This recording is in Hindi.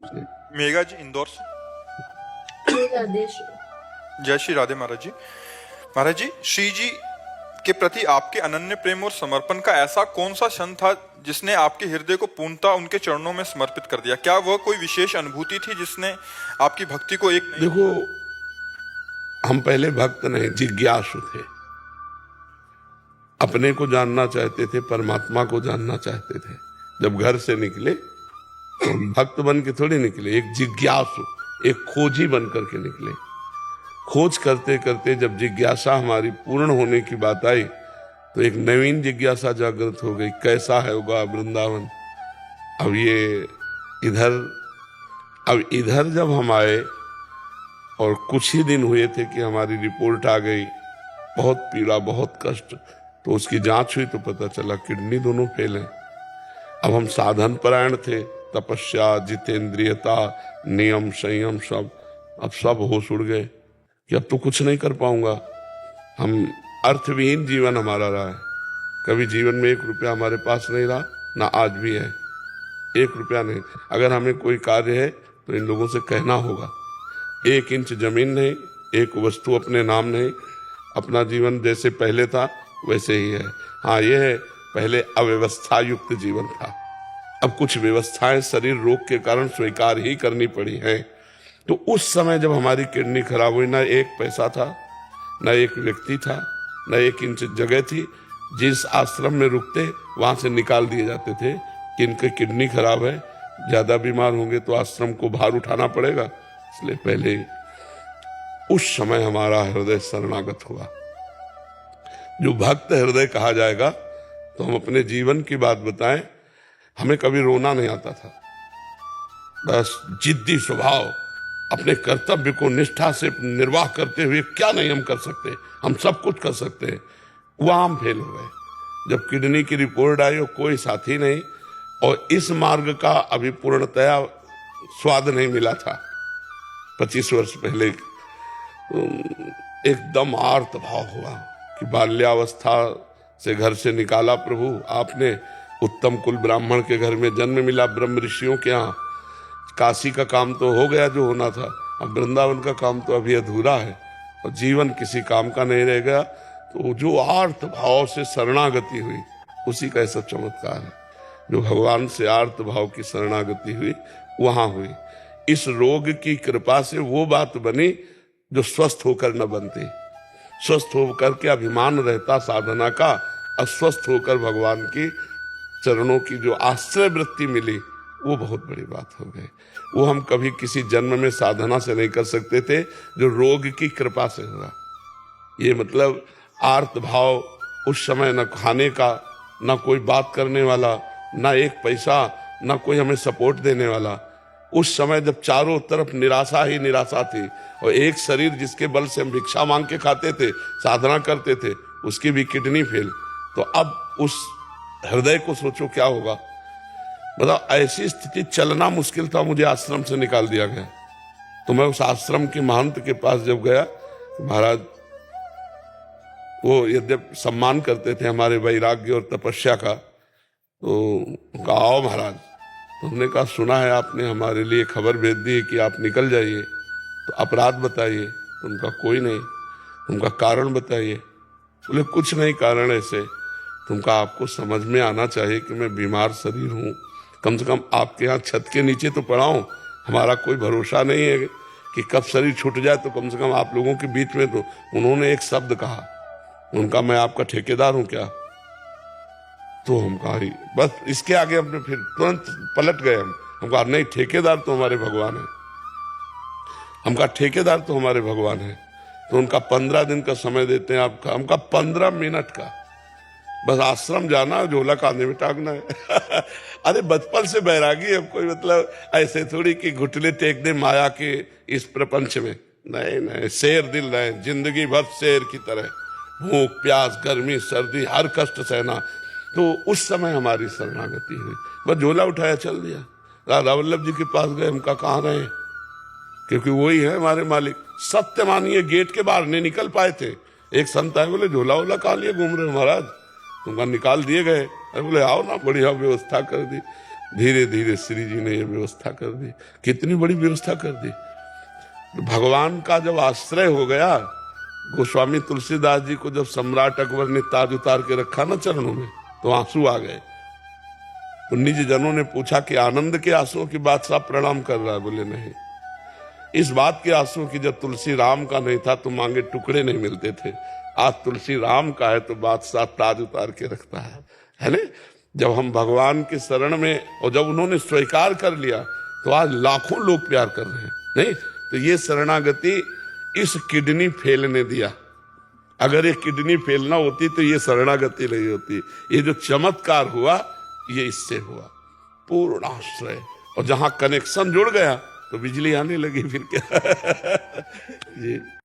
मेघा जी इंदौर से। जय श्री राधे महाराज जी। महाराज जी, श्री जी के प्रति आपके अनन्य प्रेम और समर्पण का ऐसा कौन सा क्षण था जिसने आपके हृदय को पूर्णतः उनके चरणों में समर्पित कर दिया? क्या वह कोई विशेष अनुभूति थी जिसने आपकी भक्ति को एक देखो, हम पहले भक्त नहीं, जिज्ञासु थे। अपने को जानना चाहते थे, परमात्मा को जानना चाहते थे। जब घर से निकले तो भक्त बन के थोड़ी निकले, एक जिज्ञासु, एक खोजी बन करके निकले। खोज करते करते जब जिज्ञासा हमारी पूर्ण होने की बात आई तो एक नवीन जिज्ञासा जागृत हो गई, कैसा है होगा वृंदावन। अब इधर जब हम आए और कुछ ही दिन हुए थे कि हमारी रिपोर्ट आ गई, बहुत पीड़ा, बहुत कष्ट। तो उसकी जांच हुई तो पता चला किडनी दोनों फेल हैं। अब हम साधन परायण थे, तपस्या, जितेंद्रियता, नियम, संयम, अब सब होश उड़ गए कि अब तो कुछ नहीं कर पाऊंगा। हम अर्थविहीन जीवन हमारा रहा है। कभी जीवन में 1 रुपया हमारे पास नहीं रहा, ना आज भी है। 1 रुपया नहीं। अगर हमें कोई कार्य है तो इन लोगों से कहना होगा। 1 इंच जमीन नहीं, 1 वस्तु अपने नाम नहीं। अपना जीवन जैसे पहले था वैसे ही है। हाँ, ये है, पहले अव्यवस्था युक्त जीवन था। अब कुछ व्यवस्थाएं शरीर रोग के कारण स्वीकार ही करनी पड़ी हैं। तो उस समय जब हमारी किडनी खराब हुई, ना 1 पैसा था, ना 1 व्यक्ति था, ना 1 इंच जगह थी। जिस आश्रम में रुकते वहां से निकाल दिए जाते थे कि इनकी किडनी खराब है, ज्यादा बीमार होंगे तो आश्रम को भार उठाना पड़ेगा। इसलिए पहले उस समय हमारा हृदय शरणागत हुआ। जो भक्त हृदय कहा जाएगा, तो हम अपने जीवन की बात बताएं, हमें कभी रोना नहीं आता था। बस जिद्दी स्वभाव, अपने कर्तव्य को निष्ठा से निर्वाह करते हुए क्या नहीं हम कर सकते, हम सब कुछ कर सकते हैं। वहां हम फेल हो गए। जब किडनी की रिपोर्ट आई और कोई साथी नहीं, और इस मार्ग का अभी पूर्णतया स्वाद नहीं मिला था। 25 वर्ष पहले एकदम आर्त भाव हुआ कि बाल्यावस्था से घर से निकाला प्रभु आपने, उत्तम कुल ब्राह्मण के घर में जन्म मिला, ब्रह्म ऋषियों के यहाँ। काशी का काम तो हो गया जो होना था, अब वृंदावन का काम तो अभी अधूरा है, और जीवन किसी काम का नहीं रह गया। तो जो आर्त भाव से शरणागति हुई, उसी का ऐसा चमत्कार है। जो भगवान से आर्त भाव की शरणागति हुई, वहां हुई। इस रोग की कृपा से वो बात बनी जो स्वस्थ होकर न बनती। स्वस्थ होकर के अभिमान रहता साधना का, अस्वस्थ होकर भगवान की चरणों की जो आश्रय वृत्ति मिली, वो बहुत बड़ी बात हो गई। वो हम कभी किसी जन्म में साधना से नहीं कर सकते थे, जो रोग की कृपा से हुआ। ये मतलब आर्त भाव, उस समय न खाने का, न कोई बात करने वाला, न 1 पैसा, न कोई हमें सपोर्ट देने वाला। उस समय जब चारों तरफ निराशा ही निराशा थी, और एक शरीर जिसके बल से हम भिक्षा मांग के खाते थे, साधना करते थे, उसकी भी किडनी फेल। तो अब उस हृदय को सोचो क्या होगा। मतलब ऐसी स्थिति, चलना मुश्किल था, मुझे आश्रम से निकाल दिया गया। तो मैं उस आश्रम के महंत के पास जब गया, महाराज वो यद्यप सम्मान करते थे हमारे वैराग्य और तपस्या का, तो कहा आओ महाराज। तो हमने कहा सुना है आपने हमारे लिए खबर भेज दी है कि आप निकल जाइए, तो अपराध बताइए। तो उनका कोई नहीं। उनका कारण बताइए। बोले कुछ नहीं कारण ऐसे, तुमका आपको समझ में आना चाहिए कि मैं बीमार शरीर हूँ, कम से कम आपके यहाँ छत के नीचे तो पड़ा हूँ। हमारा कोई भरोसा नहीं है कि कब शरीर छूट जाए, तो कम से कम आप लोगों के बीच में। तो उन्होंने एक शब्द कहा, उनका मैं आपका ठेकेदार हूँ क्या? तो हम कहा बस, इसके आगे हमने फिर तुरंत पलट गए। हम कहा नहीं, ठेकेदार तो हमारे भगवान है। हम कहा ठेकेदार तो हमारे भगवान है। तो उनका 15 दिन का समय देते हैं आपका। हमका 15 मिनट का, बस आश्रम जाना, झोला कांधे में टांगना है। अरे बचपन से बैरागी है कोई, मतलब ऐसे थोड़ी कि घुटने टेक दे माया के इस प्रपंच में। नहीं नहीं, शेर दिल रहे, जिंदगी भर शेर की तरह, भूख प्यास गर्मी सर्दी हर कष्ट सहना। तो उस समय हमारी शरणागति हुई, बस झोला उठाया चल दिया। राधा वल्लभ जी के पास गए, हमका कहाँ रहे, क्योंकि वही है हमारे मालिक। सत्य मानिए, गेट के बाहर नहीं निकल पाए थे। एक संत आए, बोले झोला वोला कहाँ लिए घूम रहे हो महाराज? तुमका निकाल दिए गए। अरे बोले आओ ना, बढ़िया व्यवस्था कर दी। धीरे धीरे श्री जी ने ये व्यवस्था कर दी। कितनी बड़ी व्यवस्था कर दी। भगवान का जब आश्रय हो गया, गोस्वामी तुलसीदास जी को जब सम्राट अकबर ने ताज उतार के रखा ना चरणों में, तो आंसू आ गए। तो निज जनों ने पूछा कि आनंद के आंसुओं की बादशाह प्रणाम कर रहा है? बोले नहीं, इस बात के आंसू की जब तुलसी राम का नहीं था तो मांगे टुकड़े नहीं मिलते थे। आज तुलसी राम का है तो बादशाह ताज उतार के रखता है ना। जब हम भगवान के शरण में, और जब उन्होंने स्वीकार कर लिया तो आज लाखों लोग प्यार कर रहे हैं। नहीं तो ये शरणागति इस किडनी फेल ने दिया। अगर ये किडनी फेल ना होती तो ये शरणागति नहीं होती। ये जो चमत्कार हुआ ये इससे हुआ, पूर्ण आश्रय। और जहां कनेक्शन जुड़ गया तो बिजली आने लगी, फिर क्या। जी।